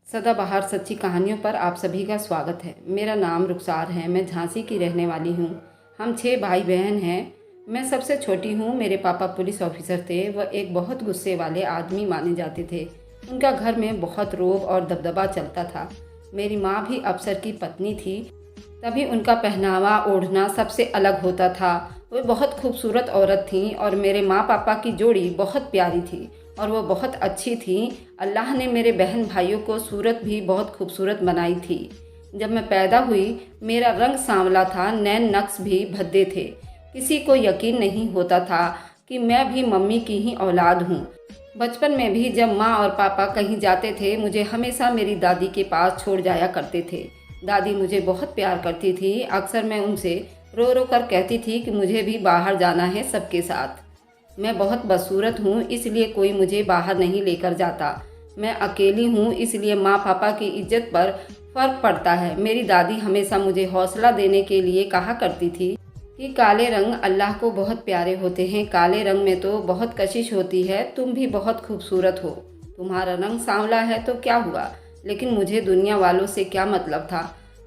सदाबहार सच्ची कहानियों पर आप सभी का स्वागत है। मेरा नाम रुखसार है। मैं झांसी की रहने वाली हूँ। हम 6 भाई बहन हैं। मैं सबसे छोटी हूँ। मेरे पापा पुलिस ऑफिसर थे। वह एक बहुत गुस्से वाले आदमी माने जाते थे। उनका घर में बहुत रोब और दबदबा चलता था। मेरी माँ भी अफसर की पत्नी थी, तभी उनका पहनावा ओढ़ना सबसे अलग होता था। वे बहुत खूबसूरत औरत थीं और मेरे माँ पापा की जोड़ी बहुत प्यारी थी और वो बहुत अच्छी थी। अल्लाह ने मेरे बहन भाइयों को सूरत भी बहुत खूबसूरत बनाई थी। जब मैं पैदा हुई मेरा रंग सांवला था, नैन नक्श भी भद्दे थे। किसी को यकीन नहीं होता था कि मैं भी मम्मी की ही औलाद हूँ। बचपन में भी जब माँ और पापा कहीं जाते थे मुझे हमेशा मेरी दादी के पास छोड़ जाया करते थे। दादी मुझे बहुत प्यार करती थी। अक्सर मैं उनसे रो रो कर कहती थी कि मुझे भी बाहर जाना है सबके साथ। मैं बहुत बदसूरत हूँ, इसलिए कोई मुझे बाहर नहीं लेकर जाता। मैं अकेली हूँ, इसलिए माँ पापा की इज्जत पर फर्क पड़ता है। मेरी दादी हमेशा मुझे हौसला देने के लिए कहा करती थी कि काले रंग अल्लाह को बहुत प्यारे होते हैं। काले रंग में तो बहुत कशिश होती है। तुम भी बहुत खूबसूरत हो। तुम्हारा रंग सांवला है तो क्या हुआ, लेकिन मुझे दुनिया वालों से क्या मतलब था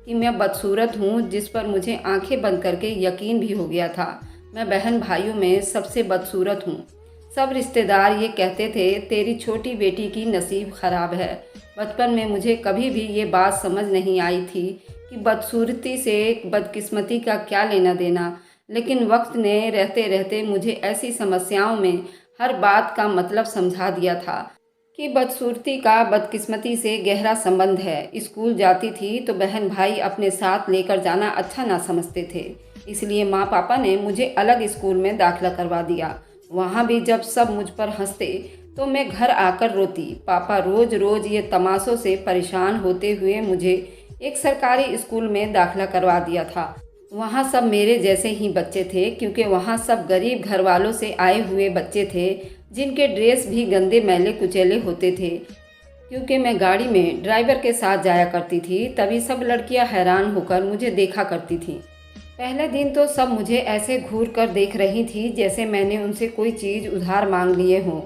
कि मैं बदसूरत हूँ, जिस पर मुझे आंखें बंद करके यकीन भी हो गया था। मैं बहन भाइयों में सबसे बदसूरत हूँ। सब रिश्तेदार ये कहते थे तेरी छोटी बेटी की नसीब खराब है। बचपन में मुझे कभी भी ये बात समझ नहीं आई थी कि बदसूरती से बदकिस्मती का क्या लेना देना, लेकिन वक्त ने रहते रहते मुझे ऐसी समस्याओं में हर बात का मतलब समझा दिया था कि बदसूरती का बदकिस्मती से गहरा संबंध है। स्कूल जाती थी तो बहन भाई अपने साथ लेकर जाना अच्छा ना समझते थे, इसलिए माँ पापा ने मुझे अलग स्कूल में दाखिला करवा दिया। वहाँ भी जब सब मुझ पर हंसते तो मैं घर आकर रोती। पापा रोज़ रोज़ ये तमाशों से परेशान होते हुए मुझे एक सरकारी स्कूल में दाखिला करवा दिया था। वहाँ सब मेरे जैसे ही बच्चे थे, क्योंकि वहाँ सब गरीब घर वालों से आए हुए बच्चे थे जिनके ड्रेस भी गंदे मैले कुचैले होते थे। क्योंकि मैं गाड़ी में ड्राइवर के साथ जाया करती थी, तभी सब लड़कियां हैरान होकर मुझे देखा करती थीं। पहले दिन तो सब मुझे ऐसे घूर कर देख रही थी जैसे मैंने उनसे कोई चीज़ उधार मांग लिए हों।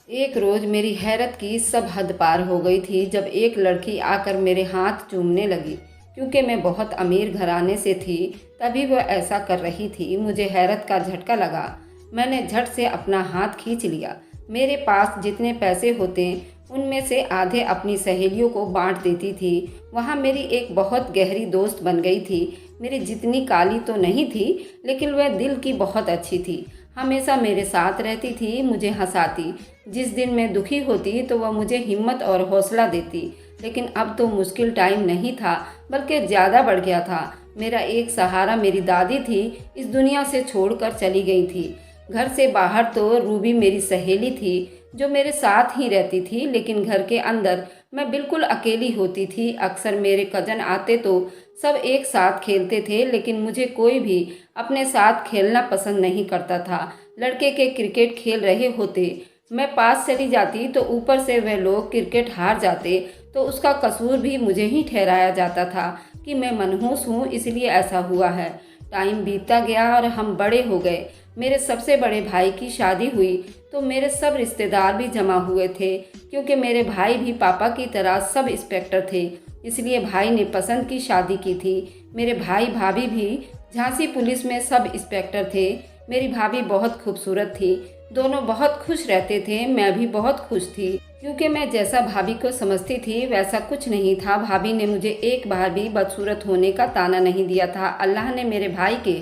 एक रोज़ मेरी हैरत की सब हद पार हो गई थी जब एक लड़की आकर मेरे हाथ चूमने लगी। क्योंकि मैं बहुत अमीर घराने से थी, तभी वह ऐसा कर रही थी। मुझे हैरत का झटका लगा। मैंने झट से अपना हाथ खींच लिया। मेरे पास जितने पैसे होते उनमें से आधे अपनी सहेलियों को बांट देती थी। वहाँ मेरी एक बहुत गहरी दोस्त बन गई थी। मेरी जितनी काली तो नहीं थी, लेकिन वह दिल की बहुत अच्छी थी। हमेशा मेरे साथ रहती थी, मुझे हंसाती। जिस दिन मैं दुखी होती तो वह मुझे हिम्मत और हौसला देती। लेकिन अब तो मुश्किल टाइम नहीं था, बल्कि ज़्यादा बढ़ गया था। मेरा एक सहारा मेरी दादी थी, इस दुनिया से छोड़कर चली गई थी। घर से बाहर तो रूबी मेरी सहेली थी जो मेरे साथ ही रहती थी, लेकिन घर के अंदर मैं बिल्कुल अकेली होती थी। अक्सर मेरे कज़न आते तो सब एक साथ खेलते थे, लेकिन मुझे कोई भी अपने साथ खेलना पसंद नहीं करता था। लड़के के क्रिकेट खेल रहे होते, मैं पास चली जाती तो ऊपर से वह लोग क्रिकेट हार जाते तो उसका कसूर भी मुझे ही ठहराया जाता था कि मैं मनहूस हूँ, इसलिए ऐसा हुआ है। टाइम बीतता गया और हम बड़े हो गए। मेरे सबसे बड़े भाई की शादी हुई तो मेरे सब रिश्तेदार भी जमा हुए थे। क्योंकि मेरे भाई भी पापा की तरह सब इंस्पेक्टर थे, इसलिए भाई ने पसंद की शादी की थी। मेरे भाई भाभी भी झांसी पुलिस में सब इंस्पेक्टर थे। मेरी भाभी बहुत खूबसूरत थी। दोनों बहुत खुश रहते थे। मैं भी बहुत खुश थी, क्योंकि मैं जैसा भाभी को समझती थी वैसा कुछ नहीं था। भाभी ने मुझे एक बार भी बदसूरत होने का ताना नहीं दिया था। अल्लाह ने मेरे भाई के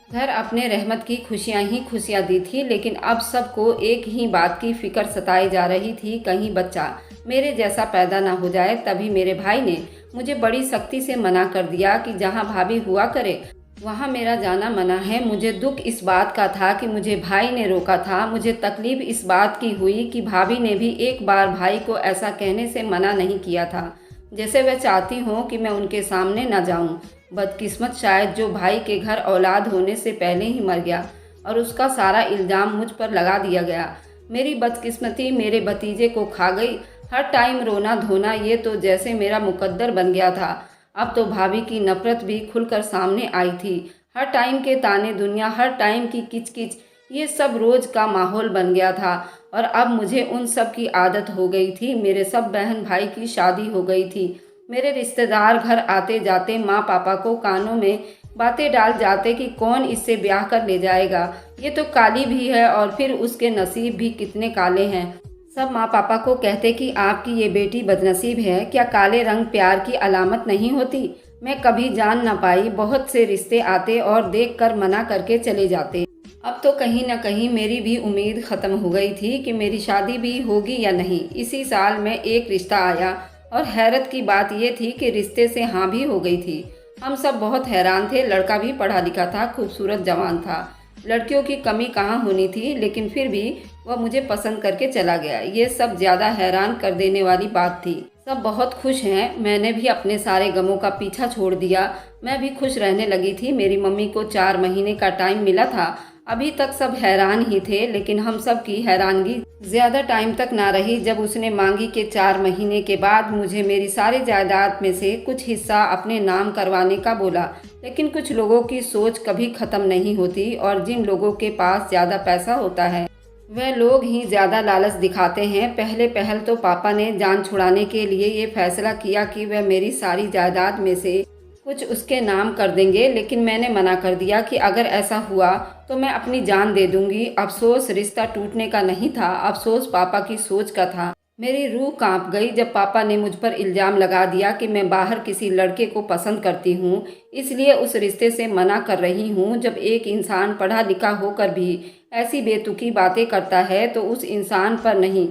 घर अपने रहमत की खुशियां ही खुशियां दी थी। लेकिन अब सबको एक ही बात की फिक्र सताई जा रही थी, कहीं बच्चा मेरे जैसा पैदा ना हो जाए। तभी मेरे भाई ने मुझे बड़ी सख्ती से मना कर दिया कि जहां भाभी हुआ करे वहां मेरा जाना मना है। मुझे दुख इस बात का था कि मुझे भाई ने रोका था। मुझे तकलीफ इस बात की हुई कि भाभी ने भी एक बार भाई को ऐसा कहने से मना नहीं किया था जैसे वह चाहती हों कि मैं उनके सामने न जाऊं। बदकिस्मत शायद जो भाई के घर औलाद होने से पहले ही मर गया और उसका सारा इल्ज़ाम मुझ पर लगा दिया गया। मेरी बदकिस्मती मेरे भतीजे को खा गई। हर टाइम रोना धोना ये तो जैसे मेरा मुकद्दर बन गया था। अब तो भाभी की नफरत भी खुलकर सामने आई थी। हर टाइम के ताने दुनिया, हर टाइम की किचकिच ये सब रोज़ का माहौल बन गया था और अब मुझे उन सब की आदत हो गई थी। मेरे सब बहन भाई की शादी हो गई थी। मेरे रिश्तेदार घर आते जाते माँ पापा को कानों में बातें डाल जाते कि कौन इससे ब्याह कर ले जाएगा, ये तो काली भी है और फिर उसके नसीब भी कितने काले हैं। सब माँ पापा को कहते कि आपकी ये बेटी बदनसीब है, क्या काले रंग प्यार की अलामत नहीं होती। मैं कभी जान ना पाई, बहुत से रिश्ते आते और देख कर मना करके चले जाते। अब तो कहीं न कहीं मेरी भी उम्मीद ख़त्म हो गई थी कि मेरी शादी भी होगी या नहीं। इसी साल में एक रिश्ता आया और हैरत की बात यह थी कि रिश्ते से हाँ भी हो गई थी। हम सब बहुत हैरान थे। लड़का भी पढ़ा लिखा था, खूबसूरत जवान था। लड़कियों की कमी कहाँ होनी थी, लेकिन फिर भी वह मुझे पसंद करके चला गया। ये सब ज़्यादा हैरान कर देने वाली बात थी। सब बहुत खुश हैं। मैंने भी अपने सारे गमों का पीछा छोड़ दिया। मैं भी खुश रहने लगी थी। मेरी मम्मी को 4 महीने का टाइम मिला था। अभी तक सब हैरान ही थे, लेकिन हम सब की हैरानगी ज़्यादा टाइम तक ना रही। जब उसने मांगी के 4 महीने के बाद मुझे मेरी सारी जायदाद में से कुछ हिस्सा अपने नाम करवाने का बोला। लेकिन कुछ लोगों की सोच कभी ख़त्म नहीं होती और जिन लोगों के पास ज़्यादा पैसा होता है वह लोग ही ज़्यादा लालच दिखाते हैं। पहल तो पापा ने जान छुड़ाने के लिए ये फैसला किया कि वह मेरी सारी जायदाद में से कुछ उसके नाम कर देंगे, लेकिन मैंने मना कर दिया कि अगर ऐसा हुआ तो मैं अपनी जान दे दूंगी। अफसोस रिश्ता टूटने का नहीं था, अफसोस पापा की सोच का था। मेरी रूह कांप गई जब पापा ने मुझ पर इल्ज़ाम लगा दिया कि मैं बाहर किसी लड़के को पसंद करती हूँ, इसलिए उस रिश्ते से मना कर रही हूँ। जब एक इंसान पढ़ा लिखा होकर भी ऐसी बेतुकी बातें करता है तो उस इंसान पर नहीं,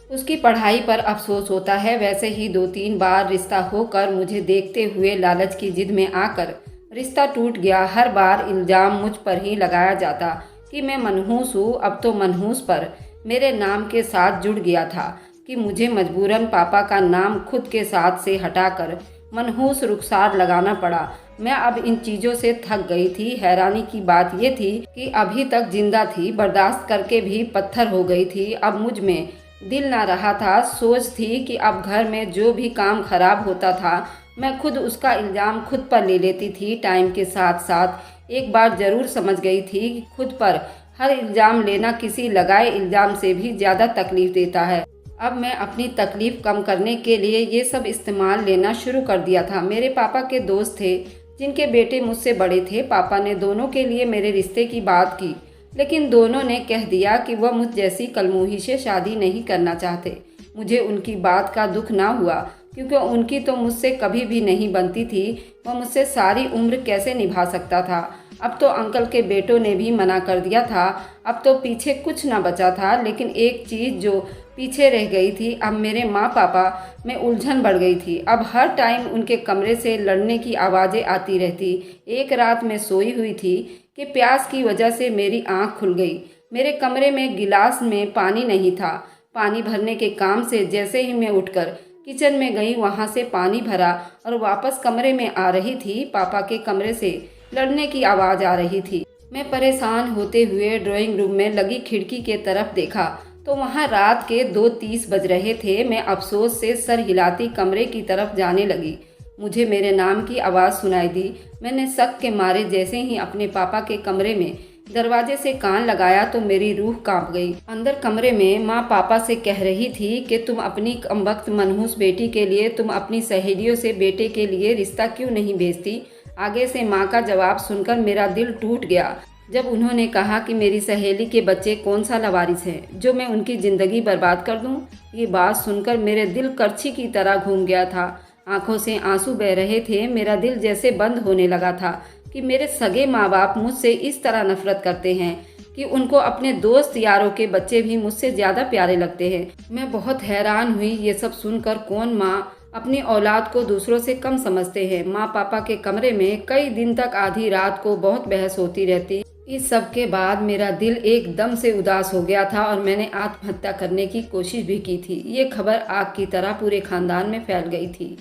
उसकी पढ़ाई पर अफसोस होता है। वैसे ही 2-3 बार रिश्ता होकर मुझे देखते हुए लालच की जिद में आकर रिश्ता टूट गया। हर बार इल्ज़ाम मुझ पर ही लगाया जाता कि मैं मनहूस हूँ। अब तो मनहूस पर मेरे नाम के साथ जुड़ गया था कि मुझे मजबूरन पापा का नाम खुद के साथ से हटाकर मनहूस रुखसार लगाना पड़ा। मैं अब इन चीज़ों से थक गई थी। हैरानी की बात यह थी कि अभी तक जिंदा थी, बर्दाश्त करके भी पत्थर हो गई थी। अब मुझ में दिल ना रहा था। सोच थी कि अब घर में जो भी काम खराब होता था मैं खुद उसका इल्ज़ाम खुद पर ले लेती थी। टाइम के साथ साथ एक बार ज़रूर समझ गई थी कि खुद पर हर इल्ज़ाम लेना किसी लगाए इल्ज़ाम से भी ज़्यादा तकलीफ़ देता है। अब मैं अपनी तकलीफ़ कम करने के लिए ये सब इस्तेमाल लेना शुरू कर दिया था। मेरे पापा के दोस्त थे जिनके बेटे मुझसे बड़े थे। पापा ने दोनों के लिए मेरे रिश्ते की बात की, लेकिन दोनों ने कह दिया कि वह मुझ जैसी कलमुही से शादी नहीं करना चाहते। मुझे उनकी बात का दुख ना हुआ, क्योंकि उनकी तो मुझसे कभी भी नहीं बनती थी। वह मुझसे सारी उम्र कैसे निभा सकता था। अब तो अंकल के बेटों ने भी मना कर दिया था। अब तो पीछे कुछ ना बचा था, लेकिन एक चीज़ जो पीछे रह गई थी, अब मेरे माँ पापा में उलझन बढ़ गई थी। अब हर टाइम उनके कमरे से लड़ने की आवाज़ें आती रहती। एक रात मैं सोई हुई थी कि प्यास की वजह से मेरी आँख खुल गई। मेरे कमरे में गिलास में पानी नहीं था। पानी भरने के काम से जैसे ही मैं उठकर किचन में गई, वहाँ से पानी भरा और वापस कमरे में आ रही थी, पापा के कमरे से लड़ने की आवाज़ आ रही थी। मैं परेशान होते हुए ड्राइंग रूम में लगी खिड़की के तरफ देखा तो वहाँ रात के 2:30 बज रहे थे। मैं अफसोस से सर हिलाती कमरे की तरफ जाने लगी। मुझे मेरे नाम की आवाज़ सुनाई दी। मैंने शक के मारे जैसे ही अपने पापा के कमरे में दरवाजे से कान लगाया तो मेरी रूह कांप गई। अंदर कमरे में माँ पापा से कह रही थी कि तुम अपनी कमबख्त मनहूस बेटी के लिए, तुम अपनी सहेलियों से बेटे के लिए रिश्ता क्यों नहीं भेजती। आगे से माँ का जवाब सुनकर मेरा दिल टूट गया जब उन्होंने कहा कि मेरी सहेली के बच्चे कौन सा लवारिस है जो मैं उनकी ज़िंदगी बर्बाद कर दूं। ये बात सुनकर मेरे दिल करछी की तरह घूम गया था। आंखों से आंसू बह रहे थे। मेरा दिल जैसे बंद होने लगा था कि मेरे सगे माँ बाप मुझसे इस तरह नफरत करते हैं कि उनको अपने दोस्त यारों के बच्चे भी मुझसे ज़्यादा प्यारे लगते हैं। मैं बहुत हैरान हुई। ये सब सुनकर कौन माँ अपनी औलाद को दूसरों से कम समझते हैं। माँ पापा के कमरे में कई दिन तक आधी रात को बहुत बहस होती रहती। इस सब के बाद मेरा दिल एकदम से उदास हो गया था और मैंने आत्महत्या करने की कोशिश भी की थी। ये खबर आग की तरह पूरे खानदान में फैल गई थी।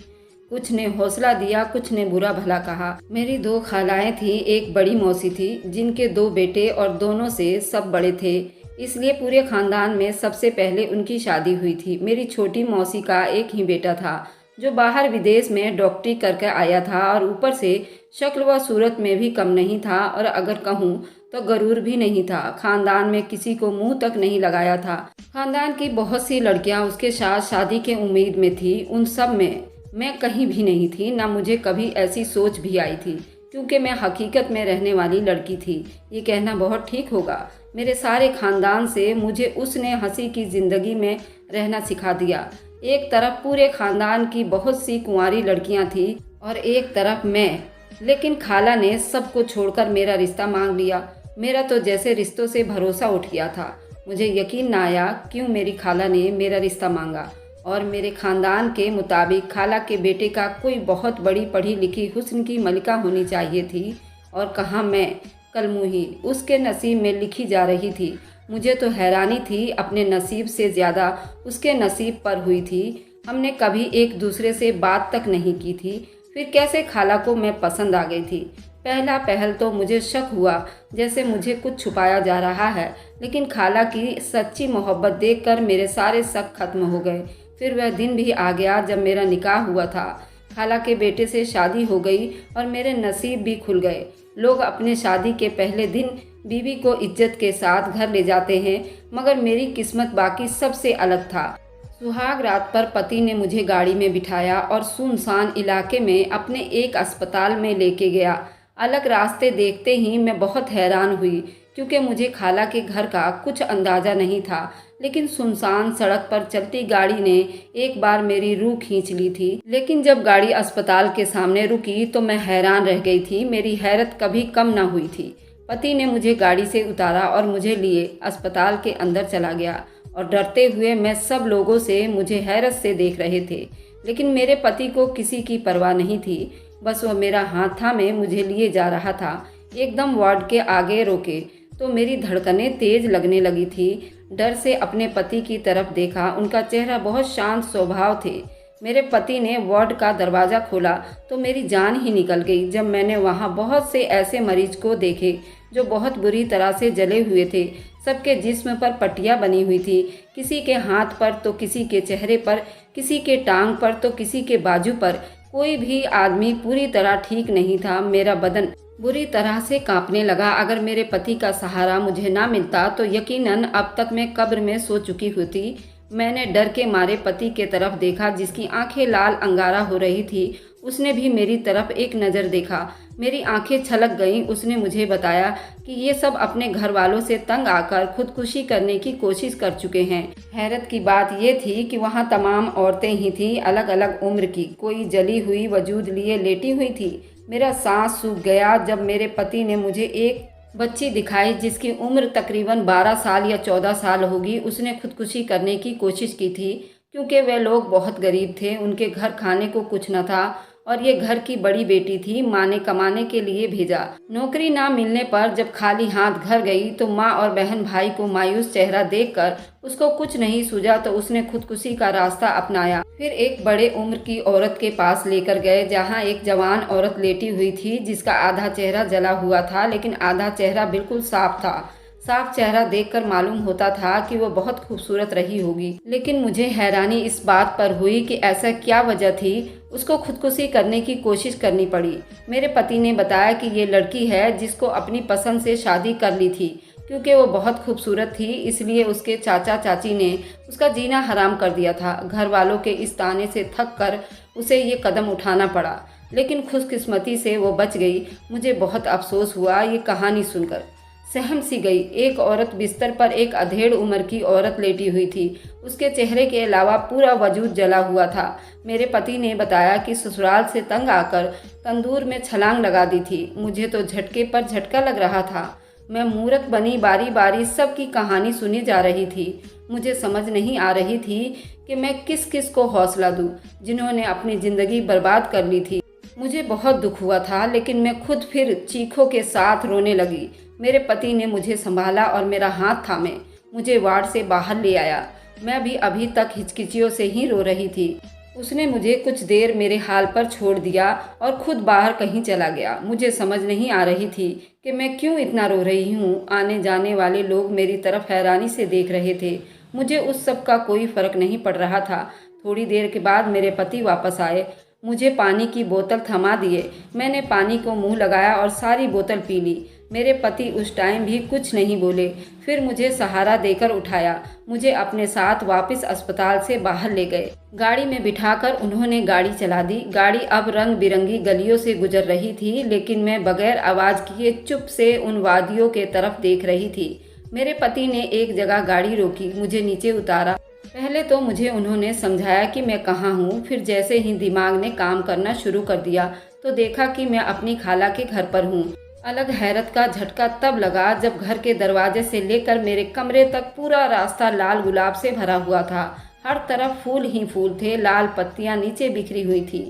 कुछ ने हौसला दिया, कुछ ने बुरा भला कहा। मेरी 2 खालाएं थीं, एक बड़ी मौसी थी जिनके 2 बेटे और दोनों से सब बड़े थे, इसलिए पूरे खानदान में सबसे पहले उनकी शादी हुई थी। मेरी छोटी मौसी का एक ही बेटा था जो बाहर विदेश में डॉक्टरी करके आया था और ऊपर से शक्ल व सूरत में भी कम नहीं था, और अगर कहूँ तो गरूर भी नहीं था। खानदान में किसी को मुंह तक नहीं लगाया था। खानदान की बहुत सी लड़कियां उसके साथ शादी के उम्मीद में थी। उन सब में मैं कहीं भी नहीं थी, ना मुझे कभी ऐसी सोच भी आई थी, क्योंकि मैं हकीकत में रहने वाली लड़की थी। ये कहना बहुत ठीक होगा। मेरे सारे खानदान से मुझे उसने हंसी की ज़िंदगी में रहना सिखा दिया। एक तरफ पूरे खानदान की बहुत सी कुंवारी लड़कियां थी और एक तरफ मैं। लेकिन खाला ने सबको छोड़कर मेरा रिश्ता मांग लिया। मेरा तो जैसे रिश्तों से भरोसा उठ गया था। मुझे यकीन ना आया क्यों मेरी खाला ने मेरा रिश्ता मांगा। और मेरे खानदान के मुताबिक खाला के बेटे का कोई बहुत बड़ी पढ़ी लिखी हुस्न की मलिका होनी चाहिए थी, और कहाँ मैं कलमुही उसके नसीब में लिखी जा रही थी। मुझे तो हैरानी थी, अपने नसीब से ज़्यादा उसके नसीब पर हुई थी। हमने कभी एक दूसरे से बात तक नहीं की थी, फिर कैसे खाला को मैं पसंद आ गई थी। पहला पहल तो मुझे शक हुआ, जैसे मुझे कुछ छुपाया जा रहा है, लेकिन खाला की सच्ची मोहब्बत देखकर मेरे सारे शक खत्म हो गए। फिर वह दिन भी आ गया जब मेरा निकाह हुआ था। खाला के बेटे से शादी हो गई और मेरे नसीब भी खुल गए। लोग अपने शादी के पहले दिन बीवी को इज्जत के साथ घर ले जाते हैं, मगर मेरी किस्मत बाकी सबसे अलग था। सुहाग रात पर पति ने मुझे गाड़ी में बिठाया और सुनसान इलाके में अपने एक अस्पताल में लेके गया। अलग रास्ते देखते ही मैं बहुत हैरान हुई, क्योंकि मुझे खाला के घर का कुछ अंदाज़ा नहीं था। लेकिन सुनसान सड़क पर चलती गाड़ी ने एक बार मेरी रूह खींच ली थी। लेकिन जब गाड़ी अस्पताल के सामने रुकी तो मैं हैरान रह गई थी। मेरी हैरत कभी कम ना हुई थी। पति ने मुझे गाड़ी से उतारा और मुझे लिए अस्पताल के अंदर चला गया, और डरते हुए मैं सब लोगों से मुझे हैरत से देख रहे थे। लेकिन मेरे पति को किसी की परवाह नहीं थी, बस वो मेरा हाथ थामे मुझे लिए जा रहा था। एकदम वार्ड के आगे रोके तो मेरी धड़कनें तेज लगने लगी थी। डर से अपने पति की तरफ देखा। उनका चेहरा बहुत शांत स्वभाव थे। मेरे पति ने वार्ड का दरवाज़ा खोला तो मेरी जान ही निकल गई जब मैंने वहाँ बहुत से ऐसे मरीज को देखे जो बहुत बुरी तरह से जले हुए थे। सबके जिस्म पर पट्टियाँ बनी हुई थी, किसी के हाथ पर तो किसी के चेहरे पर, किसी के टांग पर तो किसी के बाजू पर। कोई भी आदमी पूरी तरह ठीक नहीं था। मेरा बदन बुरी तरह से कांपने लगा। अगर मेरे पति का सहारा मुझे ना मिलता तो यकीनन अब तक मैं कब्र में सो चुकी होती। मैंने डर के मारे पति के तरफ देखा, जिसकी आंखें लाल अंगारा हो रही थी। उसने भी मेरी तरफ एक नज़र देखा। मेरी आंखें छलक गईं। उसने मुझे बताया कि ये सब अपने घर वालों से तंग आकर खुदकुशी करने की कोशिश कर चुके हैं। हैरत की बात ये थी कि वहाँ तमाम औरतें ही थीं, अलग अलग उम्र की। कोई जली हुई वजूद लिए लेटी हुई थी। मेरा सांस सूख गया जब मेरे पति ने मुझे एक बच्ची दिखाई जिसकी उम्र तकरीबन 12 साल या 14 साल होगी। उसने खुदकुशी करने की कोशिश की थी, क्योंकि वे लोग बहुत गरीब थे। उनके घर खाने को कुछ न था, और ये घर की बड़ी बेटी थी। माँ ने कमाने के लिए भेजा। नौकरी ना मिलने पर जब खाली हाथ घर गई तो माँ और बहन भाई को मायूस चेहरा देखकर उसको कुछ नहीं सूझा तो उसने खुदकुशी का रास्ता अपनाया। फिर एक बड़े उम्र की औरत के पास लेकर गए, जहाँ एक जवान औरत लेटी हुई थी, जिसका आधा चेहरा जला हुआ था, लेकिन आधा चेहरा बिल्कुल साफ था। साफ चेहरा देखकर मालूम होता था कि वो बहुत खूबसूरत रही होगी। लेकिन मुझे हैरानी इस बात पर हुई कि ऐसा क्या वजह थी उसको खुदकुशी करने की कोशिश करनी पड़ी। मेरे पति ने बताया कि ये लड़की है जिसको अपनी पसंद से शादी कर ली थी। क्योंकि वो बहुत खूबसूरत थी, इसलिए उसके चाचा चाची ने उसका जीना हराम कर दिया था। घर वालों के इस ताने से थक कर उसे ये कदम उठाना पड़ा, लेकिन खुशकिस्मती से वो बच गई। मुझे बहुत अफसोस हुआ ये कहानी सुनकर। सहम सी गई। एक औरत बिस्तर पर एक अधेड़ उम्र की औरत लेटी हुई थी। उसके चेहरे के अलावा पूरा वजूद जला हुआ था। मेरे पति ने बताया कि ससुराल से तंग आकर तंदूर में छलांग लगा दी थी। मुझे तो झटके पर झटका लग रहा था। मैं मूर्ख बनी बारी बारी सबकी कहानी सुनी जा रही थी। मुझे समझ नहीं आ रही थी कि मैं किस किस को हौसला दूं, जिन्होंने अपनी ज़िंदगी बर्बाद कर ली थी। मुझे बहुत दुख हुआ था, लेकिन मैं खुद फिर चीखों के साथ रोने लगी। मेरे पति ने मुझे संभाला और मेरा हाथ थामे मुझे वार्ड से बाहर ले आया। मैं भी अभी तक हिचकिचियों से ही रो रही थी। उसने मुझे कुछ देर मेरे हाल पर छोड़ दिया और खुद बाहर कहीं चला गया। मुझे समझ नहीं आ रही थी कि मैं क्यों इतना रो रही हूँ। आने जाने वाले लोग मेरी तरफ हैरानी से देख रहे थे। मुझे उस सब का कोई फर्क नहीं पड़ रहा था। थोड़ी देर के बाद मेरे पति वापस आए। मुझे पानी की बोतल थमा दिए। मैंने पानी को मुंह लगाया और सारी बोतल पी ली। मेरे पति उस टाइम भी कुछ नहीं बोले, फिर मुझे सहारा देकर उठाया, मुझे अपने साथ वापस अस्पताल से बाहर ले गए। गाड़ी में बिठाकर उन्होंने गाड़ी चला दी। गाड़ी अब रंग बिरंगी गलियों से गुजर रही थी, लेकिन मैं बगैर आवाज़ किए चुप से उन वादियों के तरफ देख रही थी। मेरे पति ने एक जगह गाड़ी रोकी, मुझे नीचे उतारा। पहले तो मुझे उन्होंने समझाया कि मैं कहाँ हूँ, फिर जैसे ही दिमाग ने काम करना शुरू कर दिया तो देखा कि मैं अपनी खाला के घर पर हूँ। अलग हैरत का झटका तब लगा जब घर के दरवाजे से लेकर मेरे कमरे तक पूरा रास्ता लाल गुलाब से भरा हुआ था। हर तरफ फूल ही फूल थे, लाल पत्तियाँ नीचे बिखरी हुई थी।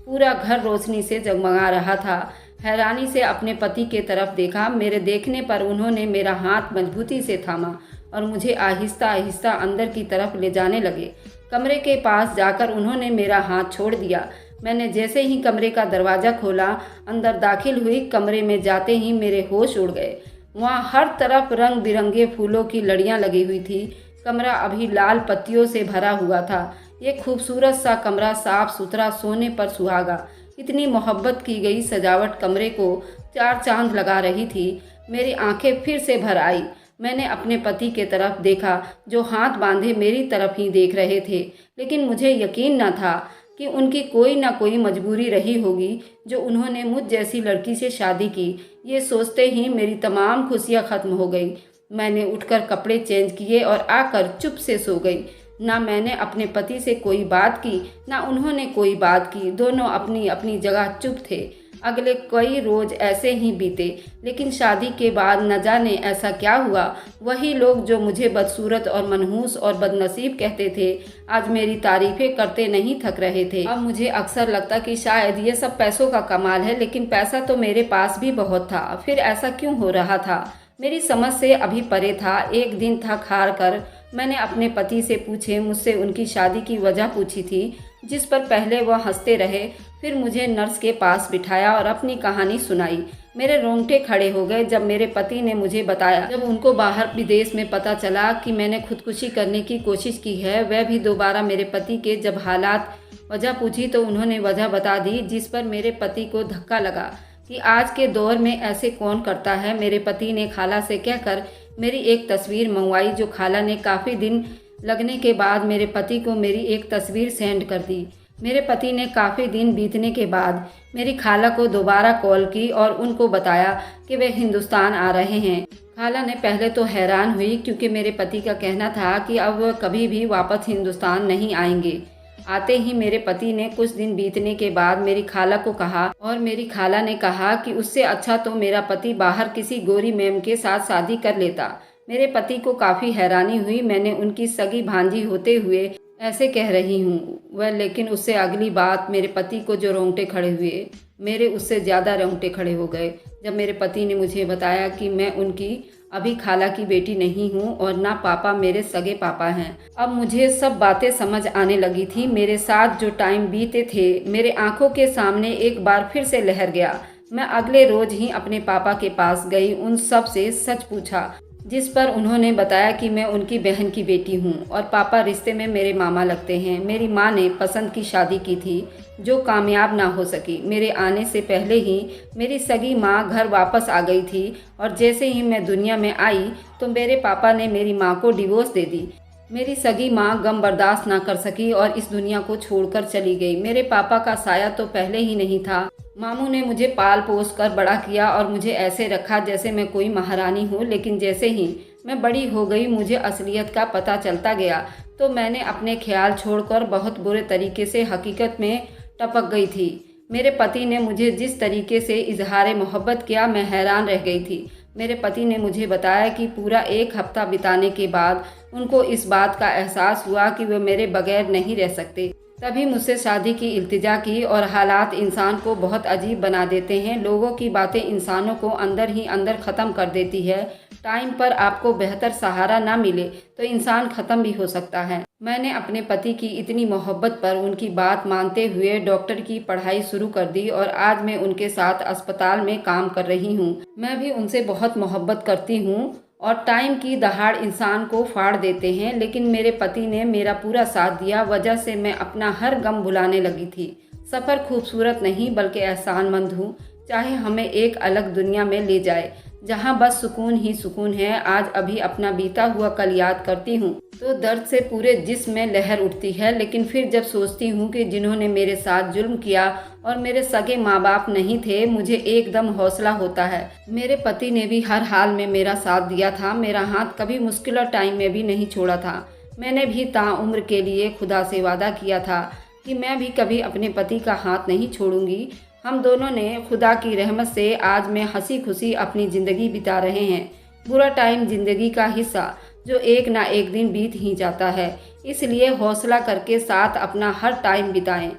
पूरा घर रोशनी से जगमगा रहा था। हैरानी से अपने पति के तरफ देखा। मेरे देखने पर उन्होंने मेरा हाथ मजबूती से थामा और मुझे आहिस्ता आहिस्ता अंदर की तरफ ले जाने लगे। कमरे के पास जाकर उन्होंने मेरा हाथ छोड़ दिया। मैंने जैसे ही कमरे का दरवाज़ा खोला, अंदर दाखिल हुई। कमरे में जाते ही मेरे होश उड़ गए। वहाँ हर तरफ रंग बिरंगे फूलों की लड़ियाँ लगी हुई थी। कमरा अभी लाल पत्तियों से भरा हुआ था। ये खूबसूरत सा कमरा साफ सुथरा, सोने पर सुहागा। इतनी मोहब्बत की गई सजावट कमरे को चार चांद लगा रही थी। मेरी आंखें फिर से भर आई। मैंने अपने पति के तरफ देखा, जो हाथ बांधे मेरी तरफ ही देख रहे थे, लेकिन मुझे यकीन न था कि उनकी कोई ना कोई मजबूरी रही होगी जो उन्होंने मुझ जैसी लड़की से शादी की। ये सोचते ही मेरी तमाम खुशियाँ खत्म हो गई। मैंने उठकर कपड़े चेंज किए और आकर चुप से सो गई। ना मैंने अपने पति से कोई बात की, ना उन्होंने कोई बात की। दोनों अपनी अपनी जगह चुप थे। अगले कई रोज ऐसे ही बीते, लेकिन शादी के बाद न जाने ऐसा क्या हुआ, वही लोग जो मुझे बदसूरत और मनहूस और बदनसीब कहते थे, आज मेरी तारीफें करते नहीं थक रहे थे। अब मुझे अक्सर लगता कि शायद ये सब पैसों का कमाल है, लेकिन पैसा तो मेरे पास भी बहुत था, फिर ऐसा क्यों हो रहा था, मेरी समझ से अभी परे था। एक दिन थक हार कर मैंने अपने पति से पूछे, मुझसे उनकी शादी की वजह पूछी थी, जिस पर पहले वह हंसते रहे। फिर मुझे नर्स के पास बिठाया और अपनी कहानी सुनाई। मेरे रोंगटे खड़े हो गए जब मेरे पति ने मुझे बताया, जब उनको बाहर विदेश में पता चला कि मैंने खुदकुशी करने की कोशिश की है। वह भी दोबारा मेरे पति के जब हालात वजह पूछी तो उन्होंने वजह बता दी, जिस पर मेरे पति को धक्का लगा कि आज के दौर में ऐसे कौन करता है। मेरे पति ने खाला से कहकर मेरी एक तस्वीर मंगवाई, जो खाला ने काफ़ी दिन लगने के बाद मेरे पति को मेरी एक तस्वीर सेंड कर दी। मेरे पति ने काफ़ी दिन बीतने के बाद मेरी खाला को दोबारा कॉल की और उनको बताया कि वे हिंदुस्तान आ रहे हैं। खाला ने पहले तो हैरान हुई, क्योंकि मेरे पति का कहना था कि अब वह कभी भी वापस हिंदुस्तान नहीं आएंगे। आते ही मेरे पति ने कुछ दिन बीतने के बाद मेरी खाला को कहा, और मेरी खाला ने कहा कि उससे अच्छा तो मेरा पति बाहर किसी गोरी मैम के साथ शादी कर लेता। मेरे पति को काफ़ी हैरानी हुई। मैंने उनकी सगी भांजी होते हुए ऐसे कह रही हूँ वह, लेकिन उससे अगली बात मेरे पति को जो रोंगटे खड़े हुए, मेरे उससे ज़्यादा रोंगटे खड़े हो गए जब मेरे पति ने मुझे बताया कि मैं उनकी अभी खाला की बेटी नहीं हूँ और ना पापा मेरे सगे पापा हैं। अब मुझे सब बातें समझ आने लगी थी। मेरे साथ जो टाइम बीते थे मेरे आंखों के सामने एक बार फिर से लहर गया। मैं अगले रोज ही अपने पापा के पास गई, उन सब से सच पूछा, जिस पर उन्होंने बताया कि मैं उनकी बहन की बेटी हूँ और पापा रिश्ते में मेरे मामा लगते हैं। मेरी माँ ने पसंद की शादी की थी जो कामयाब ना हो सकी। मेरे आने से पहले ही मेरी सगी माँ घर वापस आ गई थी और जैसे ही मैं दुनिया में आई तो मेरे पापा ने मेरी माँ को डिवोर्स दे दी। मेरी सगी माँ गम बर्दाश्त ना कर सकी और इस दुनिया को छोड़कर चली गई। मेरे पापा का साया तो पहले ही नहीं था। मामू ने मुझे पाल पोस कर बड़ा किया और मुझे ऐसे रखा जैसे मैं कोई महारानी हूँ, लेकिन जैसे ही मैं बड़ी हो गई मुझे असलियत का पता चलता गया तो मैंने अपने ख्याल छोड़कर बहुत बुरे तरीके से हकीकत में टपक गई थी। मेरे पति ने मुझे जिस तरीके से इजहार मोहब्बत किया, मैं हैरान रह गई थी। मेरे पति ने मुझे बताया कि पूरा एक हफ्ता बिताने के बाद उनको इस बात का एहसास हुआ कि वे मेरे बगैर नहीं रह सकते। तभी मुझसे शादी की इल्तिजा की। और हालात इंसान को बहुत अजीब बना देते हैं। लोगों की बातें इंसानों को अंदर ही अंदर ख़त्म कर देती है। टाइम पर आपको बेहतर सहारा ना मिले तो इंसान ख़त्म भी हो सकता है। मैंने अपने पति की इतनी मोहब्बत पर उनकी बात मानते हुए डॉक्टर की पढ़ाई शुरू कर दी और आज मैं उनके साथ अस्पताल में काम कर रही हूँ। मैं भी उनसे बहुत मोहब्बत करती हूँ और टाइम की दहाड़ इंसान को फाड़ देते हैं, लेकिन मेरे पति ने मेरा पूरा साथ दिया। वजह से मैं अपना हर गम भुलाने लगी थी। सफ़र खूबसूरत नहीं बल्कि एहसानमंद हूँ, चाहे हमें एक अलग दुनिया में ले जाए जहाँ बस सुकून ही सुकून है। आज अभी अपना बीता हुआ कल याद करती हूँ तो दर्द से पूरे जिस्म में लहर उठती है, लेकिन फिर जब सोचती हूँ कि जिन्होंने मेरे साथ जुल्म किया और मेरे सगे माँ बाप नहीं थे, मुझे एकदम हौसला होता है। मेरे पति ने भी हर हाल में मेरा साथ दिया था, मेरा हाथ कभी मुश्किल टाइम में भी नहीं छोड़ा था। मैंने भी ताउम्र के लिए खुदा से वादा किया था कि मैं भी कभी अपने पति का हाथ नहीं छोड़ूंगी। हम दोनों ने खुदा की रहमत से आज मैं हंसी खुशी अपनी ज़िंदगी बिता रहे हैं। बुरा टाइम ज़िंदगी का हिस्सा जो एक ना एक दिन बीत ही जाता है, इसलिए हौसला करके साथ अपना हर टाइम बिताएं।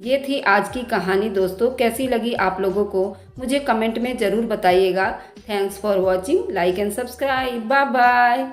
ये थी आज की कहानी दोस्तों। कैसी लगी आप लोगों को मुझे कमेंट में ज़रूर बताइएगा। Thanks for watching, like and subscribe. Bye bye.